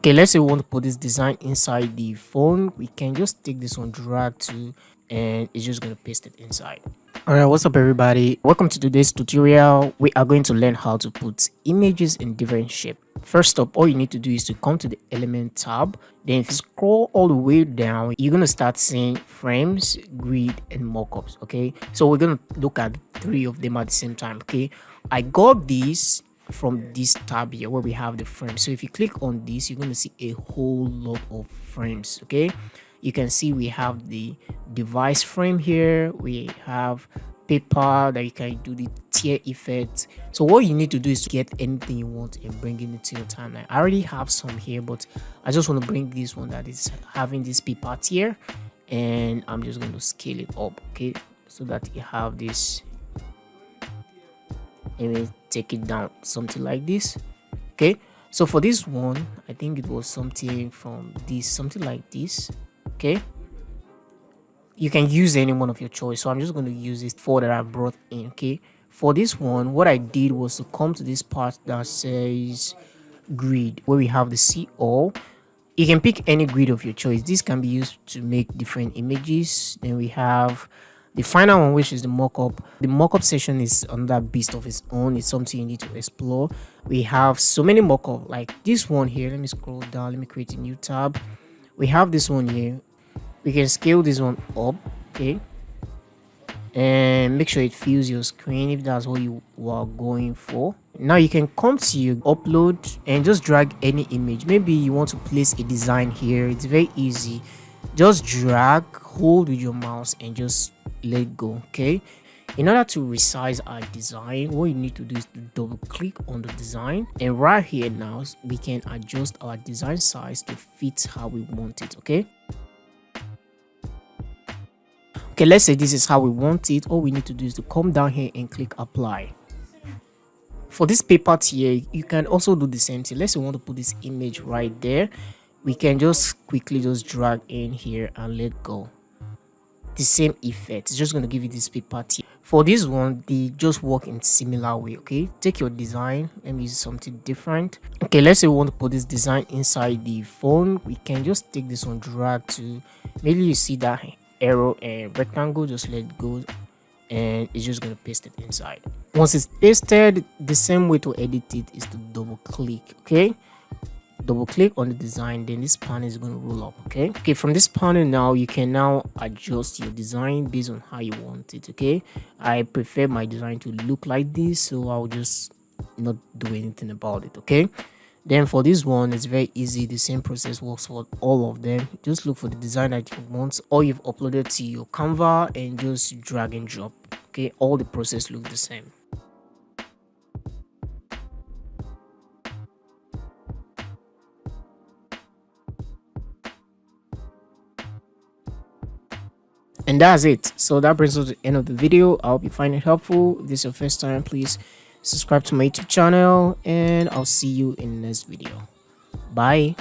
Okay, let's say we want to put this design inside the phone. We can just take this one, drag to, and it's just going to paste it inside. All right, what's up everybody? Welcome to today's tutorial. We are going to learn how to put images in different shape. First up, all you need to do is to come to the element tab. Then if you scroll all the way down, you're going to start seeing frames, grid, and mockups. Okay, so we're going to look at 3 of them at the same time. Okay, I got these from this tab here where we have the frames. So if you click on this, you're going to see a whole lot of frames. Okay, you can see we have the device frame here, we have paper that you can do the tier effect. So what you need to do is to get anything you want and bring it into your timeline. I already have some here, but I just want to bring this one that is having this paper tier, and I'm just going to scale it up, okay, so that you have this. And we take it down, something like this. Okay, so for this one, I think it was something from this, something like this. Okay, you can use any one of your choice, so I'm just going to use this 4 that I brought in. Okay, for this one, what I did was to come to this part that says grid, where we have the see all. You can pick any grid of your choice. This can be used to make different images. Then we have the final one, which is the mockup. The mockup section is another beast of its own. It's something you need to explore. We have so many mockup, like this one here. Let me scroll down. Let me create a new tab. We have this one here. We can scale this one up, okay, and make sure it fills your screen if that's what you are going for. Now you can come to your upload and just drag any image. Maybe you want to place a design here. It's very easy. Just drag, hold with your mouse, and just let go. Okay, in order to resize our design, what you need to do is to double click on the design, and right here now we can adjust our design size to fit how we want it. Okay, let's say this is how we want it. All we need to do is to come down here and click apply. For this paper tier, you can also do the same thing. Let's say we want to put this image right there. We can just quickly just drag in here and let go. The same effect, it's just going to give you this paper tier. For this one, they just work in similar way. Okay, take your design, let me use something different. Okay, let's say we want to put this design inside the phone. We can just take this one, drag to, maybe you see that arrow and rectangle, just let go, and it's just going to paste it inside. Once it's pasted, the same way to edit it is to double click. Okay, double click on the design, then this panel is going to roll up. Okay, from this panel now you can now adjust your design based on how you want it. Okay, I prefer my design to look like this, so I'll just not do anything about it. Okay, then for this one, it's very easy. The same process works for all of them. Just look for the design that you want, or you've uploaded to your Canva, and just drag and drop. Okay, all the process look the same. And that's it. So that brings us to the end of the video. I hope you find it helpful. If this is your first time, please subscribe to my YouTube channel, and I'll see you in the next video. Bye.